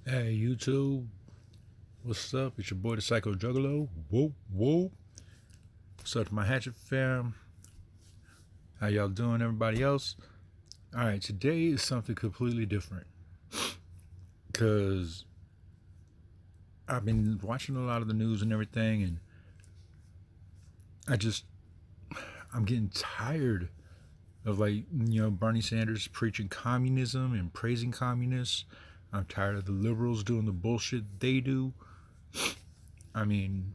Hey YouTube, what's up? It's your boy the Psycho Juggalo. Whoa, whoa. What's up to my Hatchet fam? How y'all doing, everybody else? Alright, today is something completely different. Cause I've been watching a lot of the news and everything, and I'm getting tired of Bernie Sanders preaching communism and praising communists. I'm tired of the liberals doing the bullshit they do. I mean,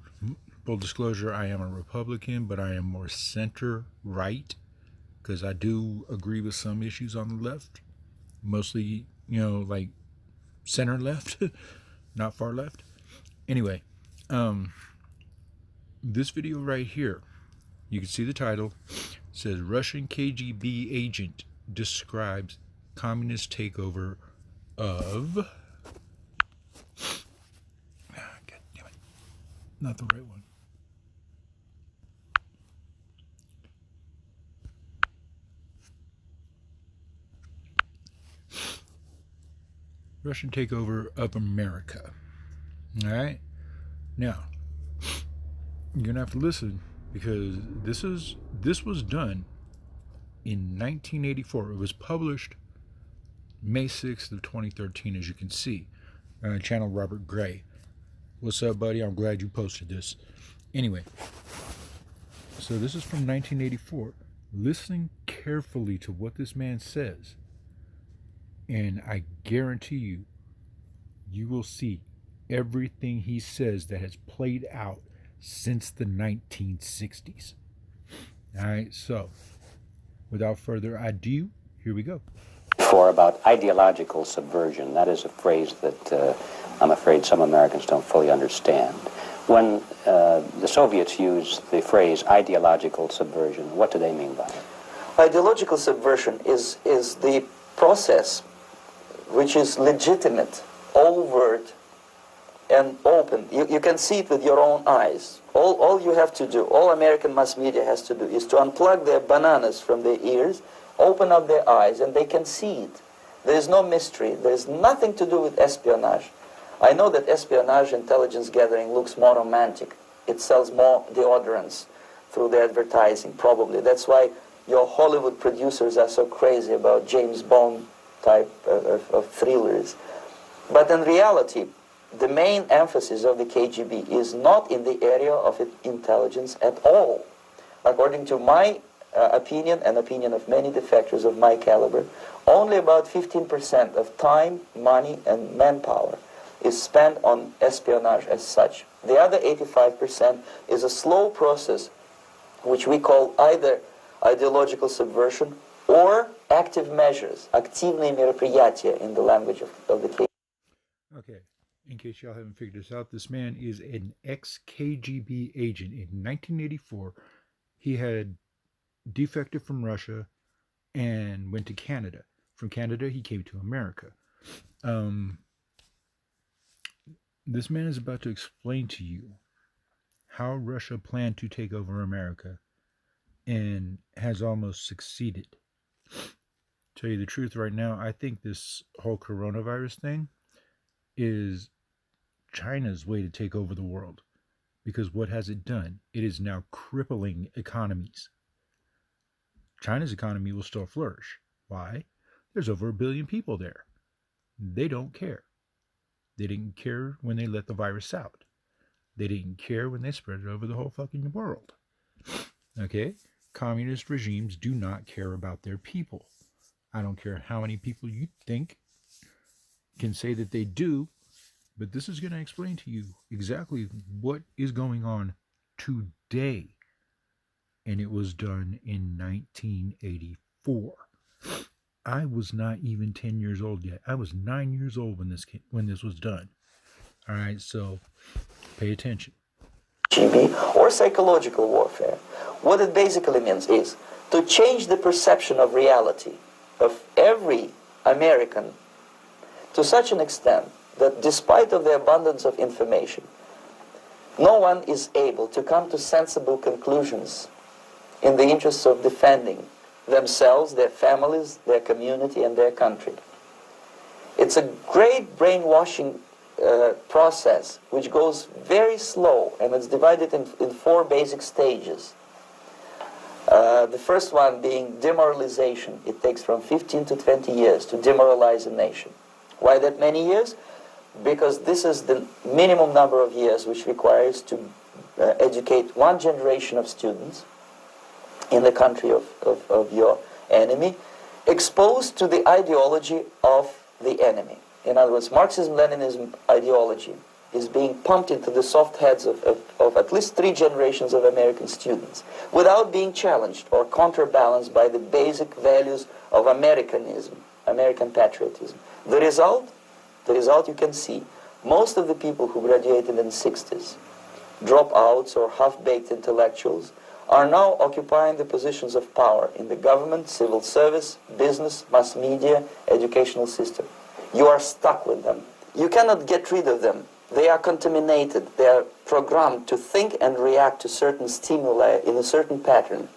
full disclosure, I am a Republican, but I am more center right because I do agree with some issues on the left, mostly, like center left, not far left. Anyway, this video right here, you can see the title. It says Russian KGB agent describes communist takeover of. God damn it, not the right one. Russian takeover of America. All right. Now, you're gonna have to listen because this was done in 1984. It was published May 6th of 2013, as you can see, on channel Robert Gray. What's up, buddy? I'm glad you posted this. Anyway, so this is from 1984. Listen carefully to what this man says, and I guarantee you, you will see everything he says that has played out since the 1960s. All right, so without further ado, here we go. For about ideological subversion, that is a phrase that I'm afraid some Americans don't fully understand. When the Soviets used the phrase ideological subversion, what do they mean by it? Ideological subversion is the process which is legitimate, overt, and open. You can see it with your own eyes. All you have to do, all American mass media has to do, is to unplug their bananas from their ears, open up their eyes, and they can see it. There is no mystery. There is nothing to do with espionage. I know that espionage intelligence gathering looks more romantic. It sells more deodorants through the advertising, probably. That's why your Hollywood producers are so crazy about James Bond type of thrillers. But in reality, the main emphasis of the KGB is not in the area of intelligence at all. According to my opinion and opinion of many defectors of my caliber, only about 15% of time, money, and manpower is spent on espionage as such. The other 85% is a slow process which we call either ideological subversion or active measures, активные мероприятия in the language of the KGB. Okay, in case y'all haven't figured this out, this man is an ex-KGB agent. In 1984, he had defected from Russia and went to Canada. From Canada, he came to America. This man is about to explain to you how Russia planned to take over America and has almost succeeded. Tell you the truth right now, I think this whole coronavirus thing is China's way to take over the world. Because what has it done? It is now crippling economies. China's economy will still flourish. Why? There's over 1 billion people there. They don't care. They didn't care when they let the virus out. They didn't care when they spread it over the whole fucking world. Okay? Communist regimes do not care about their people. I don't care how many people you think can say that they do, but this is going to explain to you exactly what is going on today. And it was done in 1984. I was not even 10 years old yet. I was 9 years old when this was done. All right, so pay attention. KGB or psychological warfare. What it basically means is to change the perception of reality of every American to such an extent that despite of the abundance of information, no one is able to come to sensible conclusions in the interests of defending themselves, their families, their community, and their country. It's a great brainwashing process which goes very slow, and it's divided in 4 basic stages. The first one being demoralization. It takes from 15 to 20 years to demoralize a nation. Why that many years? Because this is the minimum number of years which requires to educate 1 generation of students in the country of your enemy, exposed to the ideology of the enemy. In other words, Marxism-Leninism ideology is being pumped into the soft heads of at least 3 generations of American students without being challenged or counterbalanced by the basic values of Americanism, American patriotism. The result you can see. Most of the people who graduated in the 60s, dropouts or half-baked intellectuals, are now occupying the positions of power in the government, civil service, business, mass media, educational system. You are stuck with them. You cannot get rid of them. They are contaminated. They are programmed to think and react to certain stimuli in a certain pattern.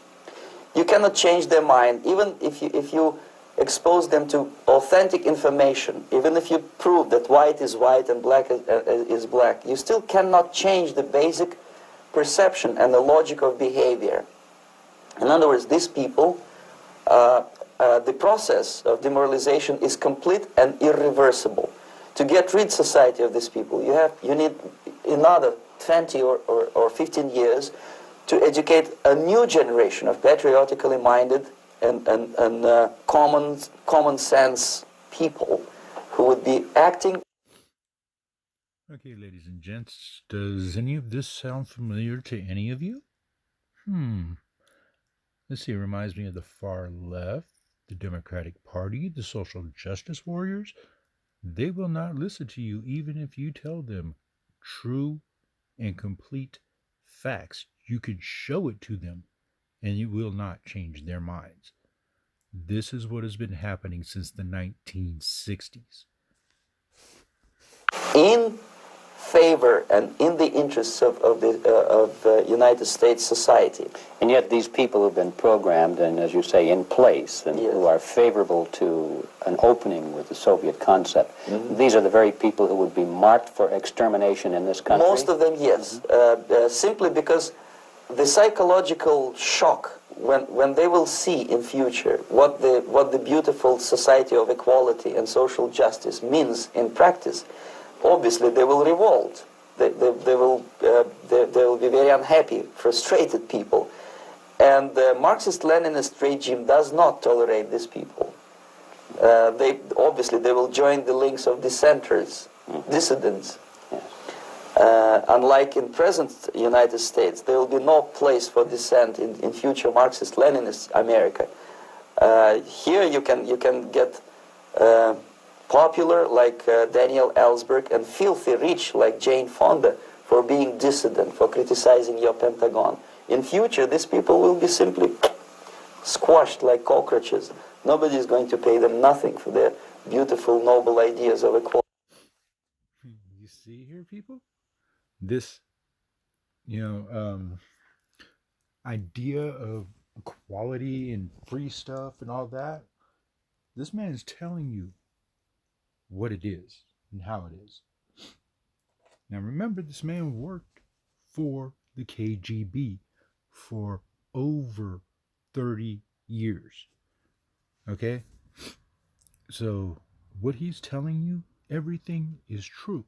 You cannot change their mind, even if you expose them to authentic information, even if you prove that white is white and black is black. You still cannot change the basic perception and the logic of behavior. In other words, these people, the process of demoralization is complete and irreversible. To get rid society of these people, you need another 20 or 15 years to educate a new generation of patriotically minded and common sense people who would be acting. Okay, ladies and gents, does any of this sound familiar to any of you? Let's see, it reminds me of the far left, the Democratic Party, the social justice warriors. They will not listen to you even if you tell them true and complete facts. You can show it to them and it will not change their minds. This is what has been happening since the 1960s. In favor and in the interests of the United States society. And yet these people who've been programmed and, as you say, in place, and Yes. who are favorable to an opening with the Soviet concept, these are the very people who would be marked for extermination in this country? Most of them, yes. Simply because the psychological shock when they will see in future what the beautiful society of equality and social justice means in practice, obviously they will revolt. They will be very unhappy, frustrated people. And the Marxist-Leninist regime does not tolerate these people. Obviously they will join the links of dissenters, dissidents. Unlike in present United States, there will be no place for dissent in future Marxist-Leninist America. Here you can get popular like Daniel Ellsberg and filthy rich like Jane Fonda for being dissident, for criticizing your Pentagon. In future, these people will be simply squashed like cockroaches. Nobody is going to pay them nothing for their beautiful, noble ideas of equality. You see here, people? This, idea of equality and free stuff and all that, this man is telling you what it is and how it is. Now remember, this man worked for the KGB for over 30 years. Okay? So what he's telling you, everything is true.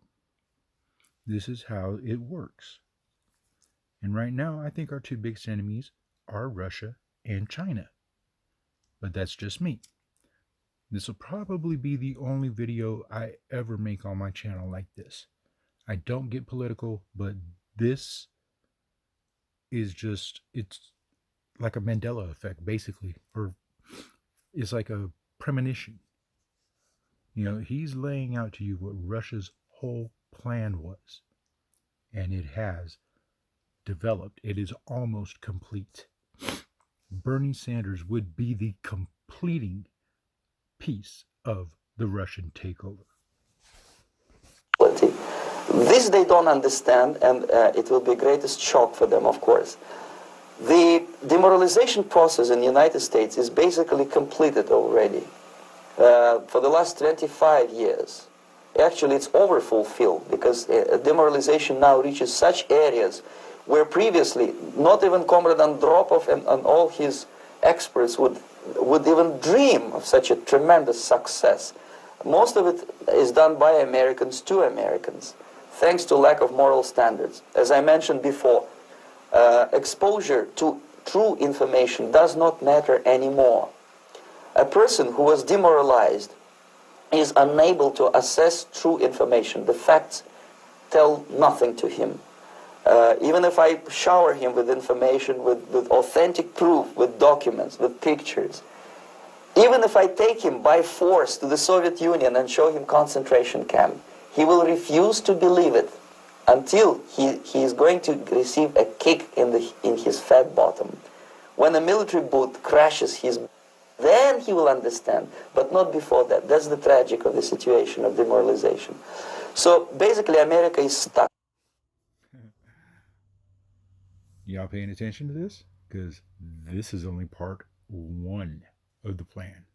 This is how it works. And right now, I think our 2 biggest enemies are Russia and China. But that's just me. This will probably be the only video I ever make on my channel like this. I don't get political, but this is just, it's like a Mandela effect, basically. Or it's like a premonition. He's laying out to you what Russia's whole plan was. And it has developed. It is almost complete. Bernie Sanders would be the completing piece of the Russian takeover. This they don't understand, and it will be greatest shock for them, of course. The demoralization process in the United States is basically completed already. for the last 25 years. Actually, it's overfulfilled because demoralization now reaches such areas where previously not even Comrade Andropov and all his experts would even dream of such a tremendous success. Most of it is done by Americans to Americans, thanks to lack of moral standards. As I mentioned before, exposure to true information does not matter anymore. A person who was demoralized is unable to assess true information. The facts tell nothing to him. Even if I shower him with information, with authentic proof, with documents, with pictures, even if I take him by force to the Soviet Union and show him concentration camp, he will refuse to believe it until he is going to receive a kick in his fat bottom. When a military boot crashes then he will understand, but not before that. That's the tragic of the situation of demoralization. So basically America is stuck. Y'all paying attention to this? Because this is only part one of the plan.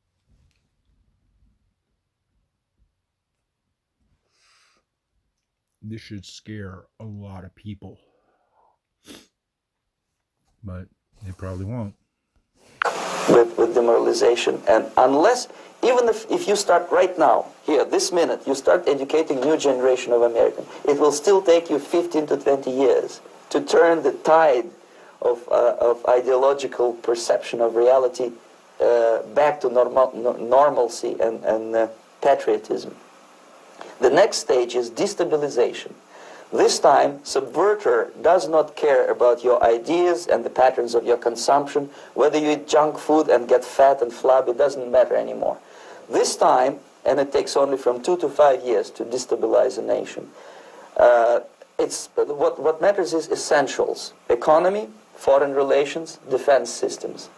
This should scare a lot of people. But it probably won't. With demoralization, and unless, even if you start right now, here, this minute, you start educating new generation of Americans, it will still take you 15 to 20 years to turn the tide of ideological perception of reality back to normalcy and patriotism. The next stage is destabilization. This time, subverter does not care about your ideas and the patterns of your consumption. Whether you eat junk food and get fat and flabby, it doesn't matter anymore. This time, and it takes only from 2 to 5 years to destabilize a nation, what matters is essentials: economy, foreign relations, defense systems.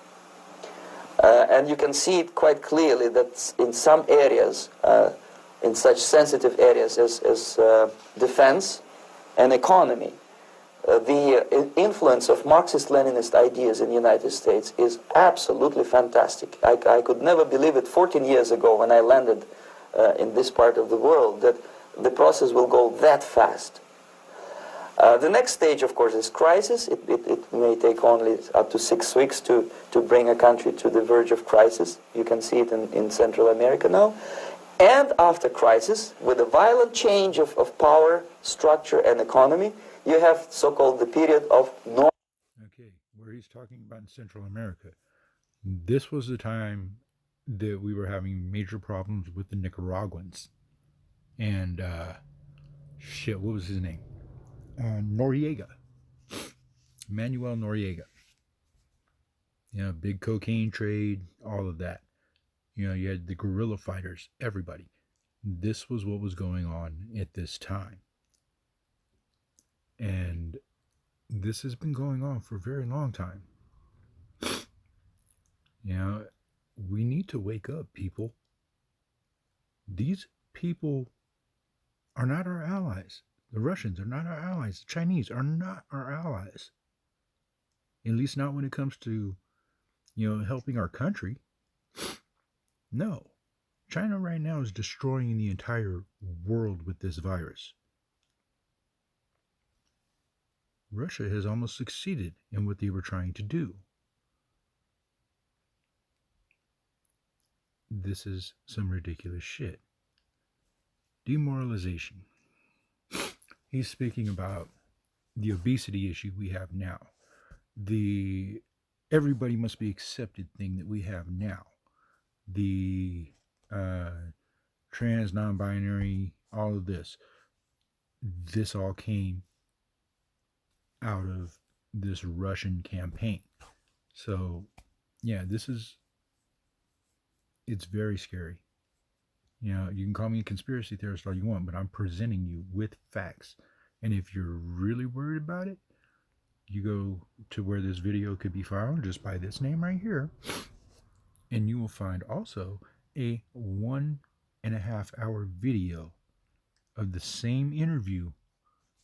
And you can see it quite clearly that in some areas, in such sensitive areas as defense and economy, the influence of Marxist-Leninist ideas in the United States is absolutely fantastic. I could never believe it 14 years ago when I landed in this part of the world that the process will go that fast. The next stage, of course, is crisis. It may take only up to 6 weeks to bring a country to the verge of crisis. You can see it in Central America now. And after crisis, with a violent change of power, structure, and economy, you have so-called the period of normal. Okay, where he's talking about in Central America, this was the time that we were having major problems with the Nicaraguans. And, what was his name? Noriega. Manuel Noriega. Big cocaine trade, all of that. You had the guerrilla fighters, everybody. This was what was going on at this time. And this has been going on for a very long time. We need to wake up, people. These people are not our allies. The Russians are not our allies. The Chinese are not our allies. At least not when it comes to, helping our country. No. China right now is destroying the entire world with this virus. Russia has almost succeeded in what they were trying to do. This is some ridiculous shit. Demoralization. He's speaking about the obesity issue we have now. The everybody must be accepted thing that we have now. The trans, non-binary, all of this. This all came out of this Russian campaign. So, yeah, it's very scary. You can call me a conspiracy theorist all you want, but I'm presenting you with facts. And if you're really worried about it, you go to where this video could be found just by this name right here. And you will find also a 1.5 hour video of the same interview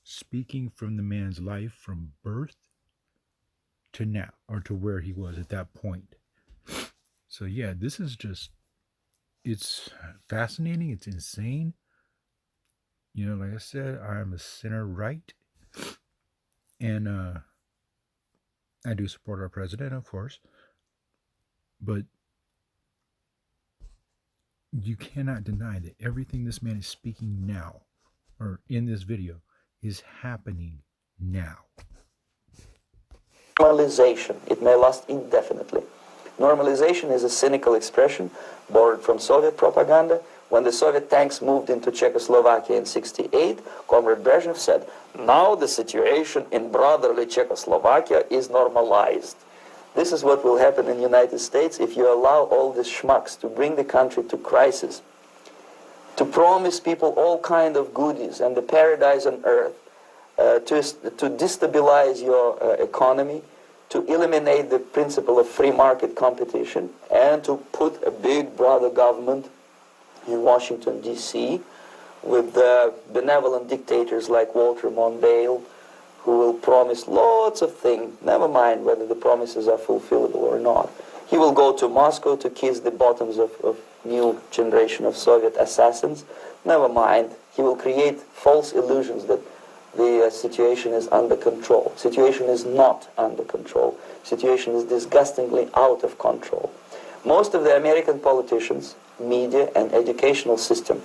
speaking from the man's life from birth to now, or to where he was at that point. So yeah, this is just It's fascinating. It's insane. You know, like I said, I'm a center right, and I do support our president, of course, but you cannot deny that everything this man is speaking now, or in this video, is happening now. Normalization. It may last indefinitely. Normalization is a cynical expression borrowed from Soviet propaganda. When the Soviet tanks moved into Czechoslovakia in '68, Comrade Brezhnev said, now the situation in brotherly Czechoslovakia is normalized. This is what will happen in the United States if you allow all these schmucks to bring the country to crisis, to promise people all kind of goodies and the paradise on earth, to destabilize your economy, to eliminate the principle of free market competition, and to put a big brother government in Washington, D.C., with benevolent dictators like Walter Mondale, who will promise lots of things, never mind whether the promises are fulfillable or not. He will go to Moscow to kiss the bottoms of new generation of Soviet assassins. Never mind. He will create false illusions that the situation is under control. Situation is not under control. Situation is disgustingly out of control. Most of the American politicians, media, and educational system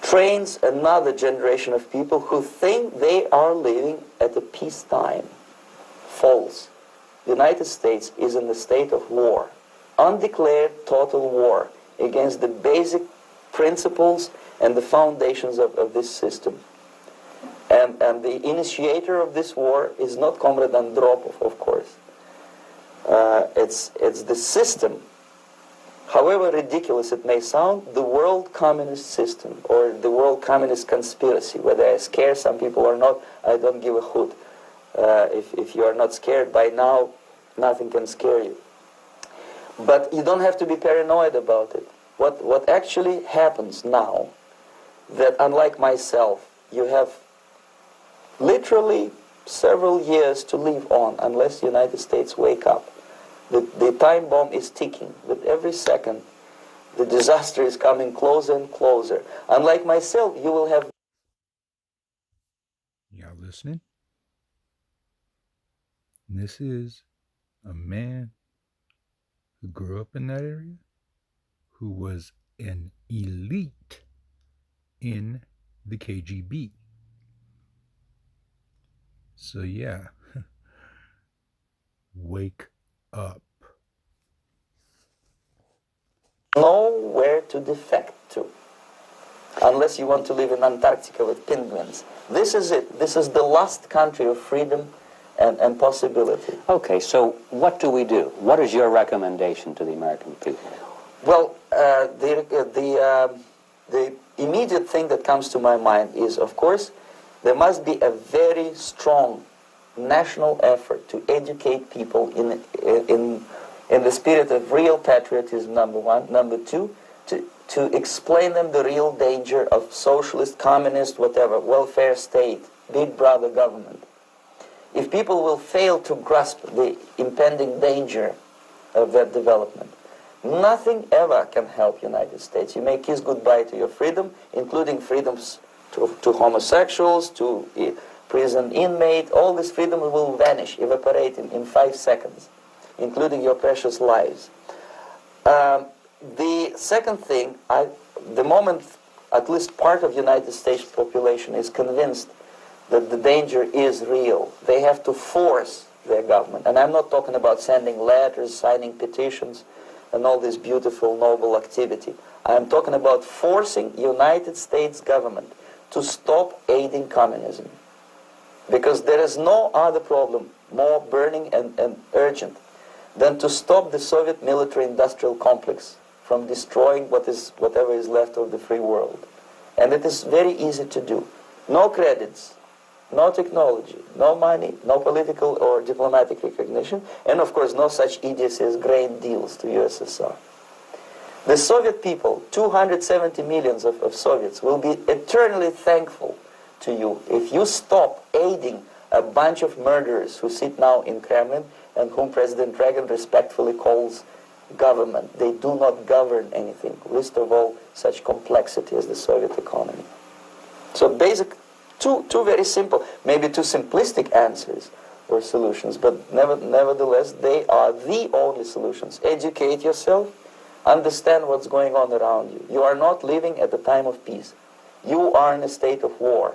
trains another generation of people who think they are living at a peacetime. False. The United States is in the state of war, undeclared total war against the basic principles and the foundations of this system. And the initiator of this war is not Comrade Andropov, of course. It's the system. However ridiculous it may sound, the world communist system or the world communist conspiracy, whether I scare some people or not, I don't give a hoot. If you are not scared by now, nothing can scare you. But you don't have to be paranoid about it. What actually happens now, that unlike myself, you have literally several years to live on unless the United States wake up. The time bomb is ticking. With every second, the disaster is coming closer and closer. Unlike myself, you will have... Y'all listening? This is a man who grew up in that area, who was an elite in the KGB. So yeah, wake up. nowhere to defect to, unless you want to live in Antarctica with penguins. This is it. This is the last country of freedom and possibility. Okay, so what do we do? What is your recommendation to the American people? Well, the immediate thing that comes to my mind is, of course, there must be a very strong national effort to educate people in the spirit of real patriotism, number one. Number two, to explain them the real danger of socialist, communist, whatever, welfare state, big brother government. If people will fail to grasp the impending danger of that development, nothing ever can help United States. You may kiss goodbye to your freedom, including freedoms to homosexuals, to prison inmate. All this freedom will vanish, evaporate in 5 seconds, including your precious lives. The second thing, the moment at least part of the United States population is convinced that the danger is real, they have to force their government. And I'm not talking about sending letters, signing petitions, and all this beautiful, noble activity. I'm talking about forcing United States government to stop aiding communism. Because there is no other problem more burning and urgent than to stop the Soviet military-industrial complex from destroying whatever is left of the free world. And it is very easy to do. No credits, no technology, no money, no political or diplomatic recognition, and of course no such idiocy as grain deals to USSR. The Soviet people, 270 millions of Soviets, will be eternally thankful to you if you stop aiding a bunch of murderers who sit now in Kremlin and whom President Reagan respectfully calls government. They do not govern anything, least of all such complexity as the Soviet economy. So two very simple, maybe too simplistic answers or solutions, but nevertheless, they are the only solutions. Educate yourself, understand what's going on around you. You are not living at a time of peace. You are in a state of war,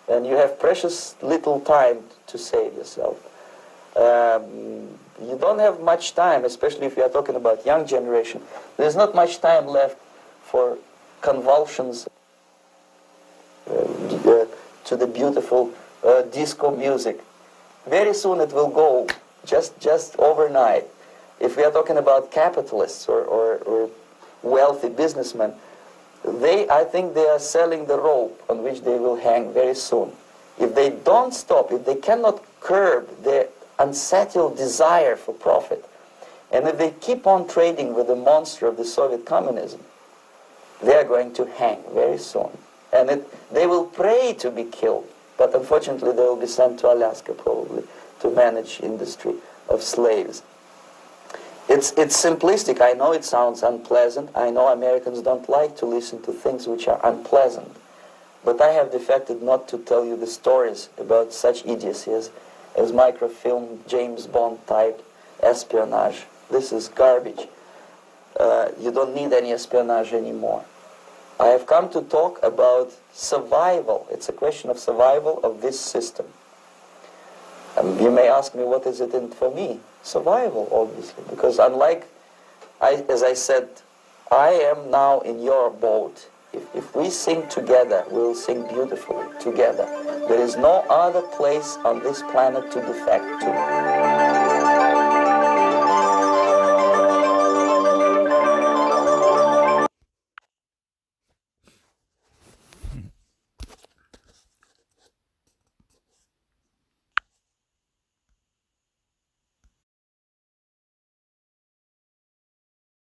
and you have precious little time to save yourself. You don't have much time, especially if you are talking about young generation. There's not much time left for convulsions to the beautiful disco music. Very soon it will go, just overnight. If we are talking about capitalists or wealthy businessmen, I think they are selling the rope on which they will hang very soon. If they don't stop, if they cannot curb their unsettled desire for profit, and if they keep on trading with the monster of the Soviet communism, they are going to hang very soon. And they will pray to be killed, but unfortunately they will be sent to Alaska probably to manage industry of slaves. It's simplistic. I know it sounds unpleasant. I know Americans don't like to listen to things which are unpleasant. But I have defected not to tell you the stories about such idiocies as microfilm, James Bond type espionage. This is garbage. You don't need any espionage anymore. I have come to talk about survival. It's a question of survival of this system. You may ask me, what is it in for me? Survival, obviously, because unlike, as I said, I am now in your boat. If we sing together, we'll sing beautifully together. There is no other place on this planet to defect to.